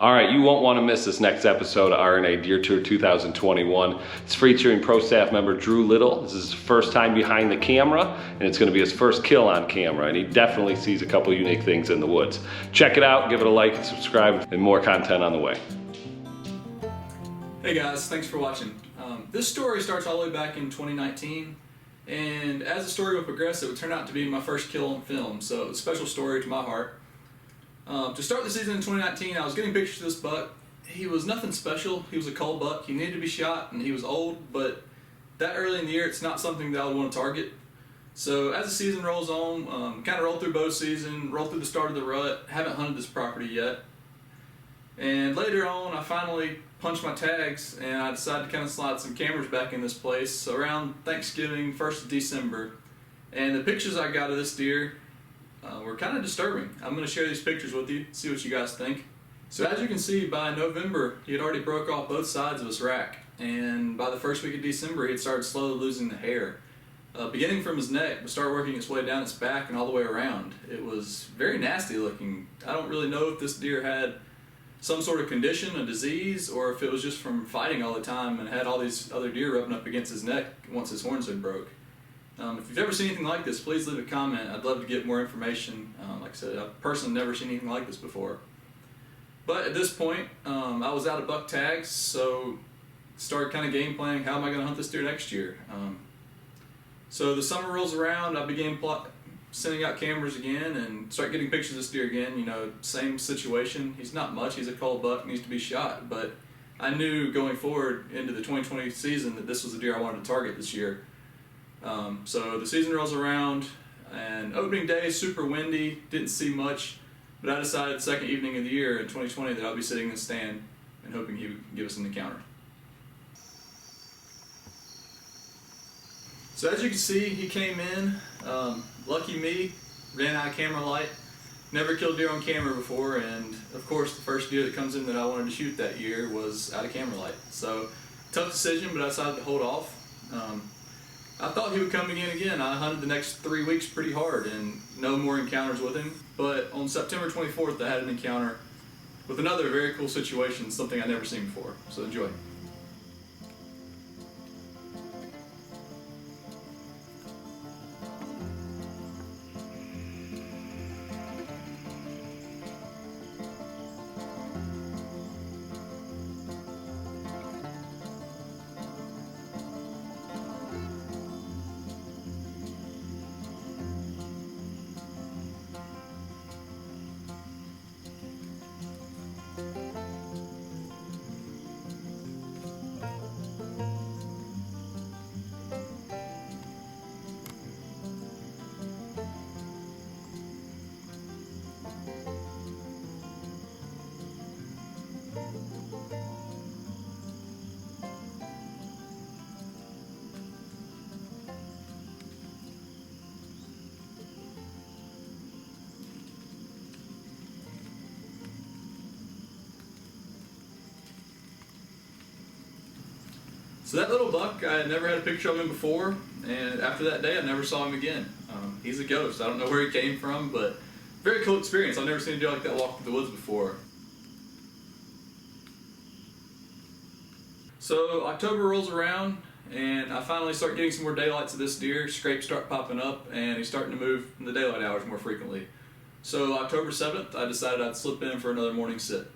All right, you won't want to miss this next episode of RNA Deer Tour 2021. It's featuring pro staff member Drew Little. This is his first time behind the camera, and it's going to be his first kill on camera, and he definitely sees a couple unique things in the woods. Check it out, give it a like and subscribe, and more content on the way. Hey guys, thanks for watching. This story starts all the way back in 2019, and as the story would progress, it would turn out to be my first kill on film, so it's a special story to my heart. To start the season in 2019, I was getting pictures of this buck. He was nothing special. He was a cull buck. He needed to be shot, and he was old, but that early in the year, it's not something that I would want to target. So as the season rolls on, kind of roll through bow season, roll through the start of the rut, haven't hunted this property yet. And later on, I finally punched my tags, and I decided to kind of slide some cameras back in this place around Thanksgiving, 1st of December. And the pictures I got of this deer were kind of disturbing. I'm going to share these pictures with you, see what you guys think. So as you can see, by November, he had already broke off both sides of his rack, and by the first week of December, he had started slowly losing the hair. Beginning from his neck, but started working its way down its back and all the way around. It was very nasty looking. I don't really know if this deer had some sort of condition, a disease, or if it was just from fighting all the time and had all these other deer rubbing up against his neck once his horns had broke. If you've ever seen anything like this, please leave a comment. I'd love to get more information. Like I said, I've personally never seen anything like this before. But at this point, I was out of buck tags, so started kind of game planning, how am I going to hunt this deer next year? So the summer rolls around, I began sending out cameras again and start getting pictures of this deer again. You know, same situation. He's not much, he's a cull buck, needs to be shot, but I knew going forward into the 2020 season that this was the deer I wanted to target this year. So the season rolls around, and opening day, super windy, didn't see much, but I decided the second evening of the year in 2020 that I'll be sitting in the stand and hoping he would give us an encounter. So as you can see, he came in, lucky me, ran out of camera light, never killed deer on camera before, and of course the first deer that comes in that I wanted to shoot that year was out of camera light. So tough decision, but I decided to hold off. I thought he would come again. I hunted the next 3 weeks pretty hard and no more encounters with him. But on September 24th, I had an encounter with another very cool situation, something I'd never seen before. So enjoy. So that little buck, I had never had a picture of him before, and after that day I never saw him again. He's a ghost. I don't know where he came from, but very cool experience. I've never seen a deer like that walk through the woods before. So October rolls around, and I finally start getting some more daylights of this deer. Scrapes start popping up, and he's starting to move in the daylight hours more frequently. So October 7th, I decided I'd slip in for another morning sit.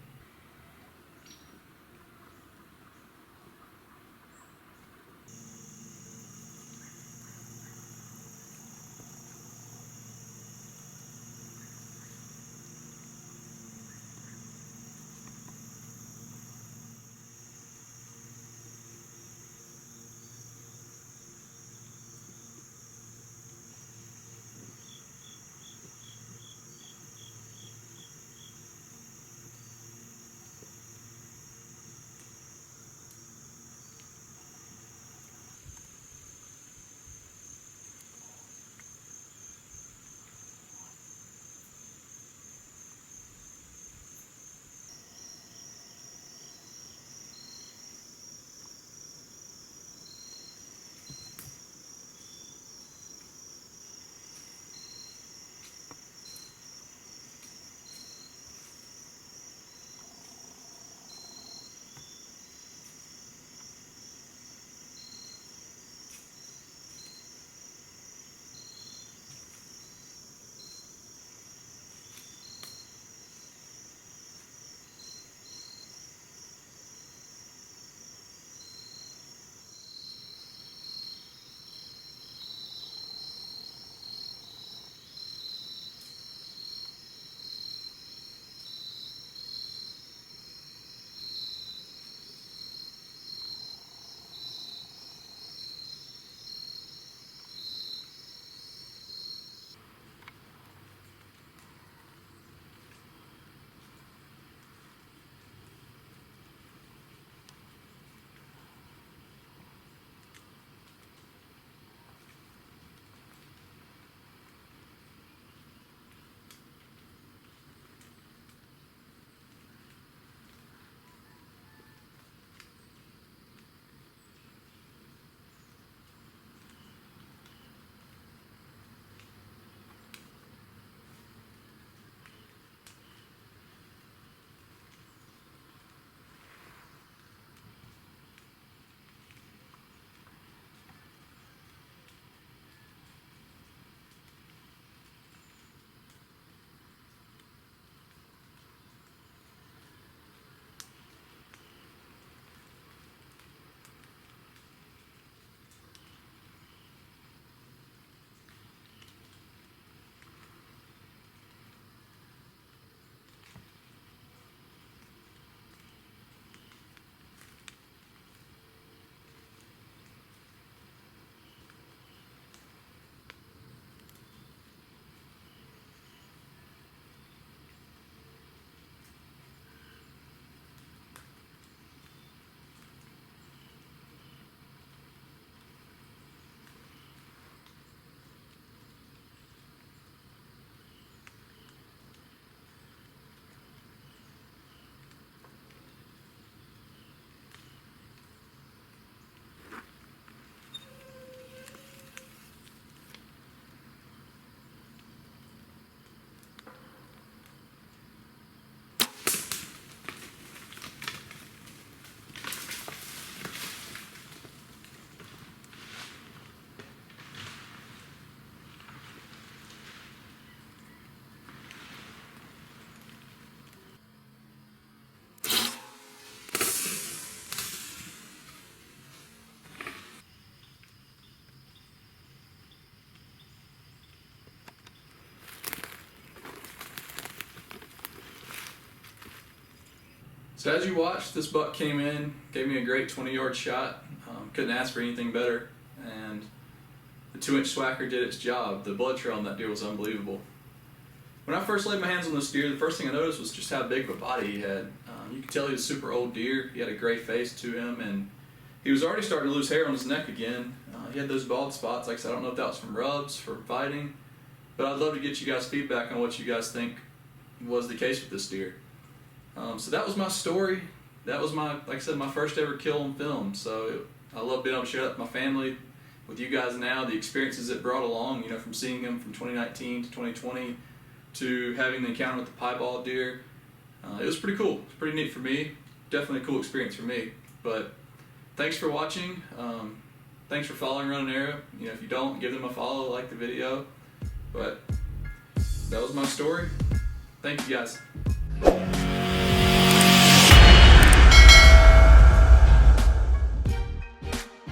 So as you watched, this buck came in, gave me a great 20-yard shot. Couldn't ask for anything better, and the 2-inch swacker did its job. The blood trail on that deer was unbelievable. When I first laid my hands on this deer, the first thing I noticed was just how big of a body he had. You could tell he was a super old deer. He had a gray face to him, and he was already starting to lose hair on his neck again. He had those bald spots. Like I said, I don't know if that was from rubs, from fighting, but I'd love to get you guys' feedback on what you guys think was the case with this deer. So that was my story. That was like I said, my first ever kill on film. So I love being able to share that with my family, with you guys now, the experiences it brought along, you know, from seeing him from 2019 to 2020 to having the encounter with the piebald deer. It was pretty cool. It's pretty neat for me. Definitely a cool experience for me. But thanks for watching. Thanks for following Run an Arrow. You know, if you don't, give them a follow, like the video. But that was my story. Thank you guys.